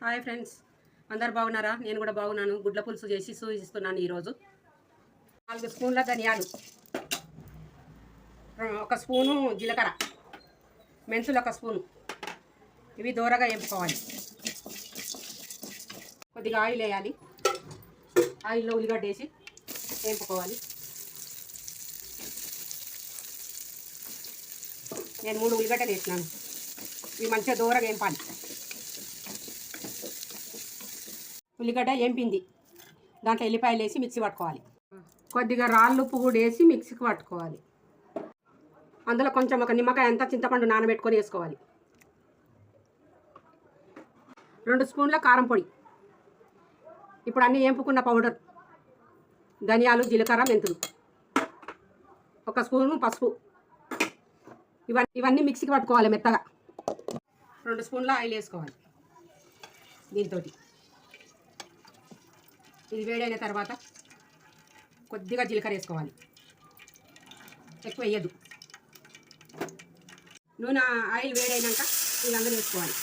Hi friends, అందరు బాగున్నారా? నేను కూడా బాగున్నాను. గుడ్ల పులుసు చేసి చూపిస్తున్నాను ఈరోజు. 4 స్పూన్ల ధనియాలు, 1 స్పూను జీలకర్ర, మెంతులు 1 స్పూను. ఇవి దూరగా వేపుకోవాలి. కొద్దిగా ఆయిల్ వేయాలి. ఆయిల్లో ఉల్లిగడ్డ వేసి వేపుకోవాలి. నేను 3 ఉల్లిగడ్డలు వేసినాను. ఇవి మంచిగా దూరగా వేపాలి. ఉల్లిగడ్డ ఏంపింది, దాంట్లో ఎల్లిపాయలు వేసి మిక్సీ పట్టుకోవాలి. కొద్దిగా రాళ్ళు ఉప్పు కూడా వేసి మిక్సీకి పట్టుకోవాలి. అందులో కొంచెం ఒక నిమ్మకాయ అంతా చింతపండు నానబెట్టుకొని వేసుకోవాలి. 2 స్పూన్ల కారం పొడి. ఇప్పుడు అన్నీ వేపుకున్న పౌడర్, ధనియాలు, జీలకర్ర, మెంతులు, 1 స్పూను పసుపు. ఇవన్నీ మిక్సీకి పట్టుకోవాలి మెత్తగా. 2 స్పూన్ల ఆయిల్ వేసుకోవాలి. దీంతో ఇది వేడైన తర్వాత కొద్దిగా జీలకర్ర వేసుకోవాలి. ఎక్కువ వేయద్దు. నూనె ఆయిల్ వేడైనాక ఇదందరూ వేసుకోవాలి.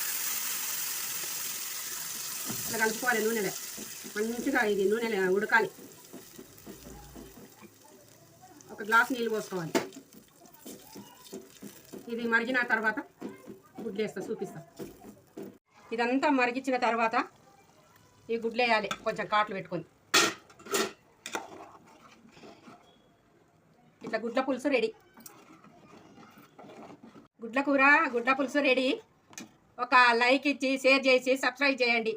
ఇలా కలుపుకోవాలి. నూనెలో మంచిగా ఇది నూనెలో ఉడకాలి. 1 గ్లాస్ నీళ్ళు పోసుకోవాలి. ఇది మరిగిన తర్వాత గుడ్లు వేస్తా, చూపిస్తా. ఇదంతా మరిగించిన తర్వాత ఈ గుడ్లు వేయాలి. కొంచెం కాట్లు పెట్టుకొని ఇట్లా గుడ్ల పులుసు రెడీ. గుడ్ల కూర, గుడ్ల పులుసు రెడీ. ఒక లైక్ ఇచ్చి షేర్ చేసి సబ్స్క్రైబ్ చేయండి.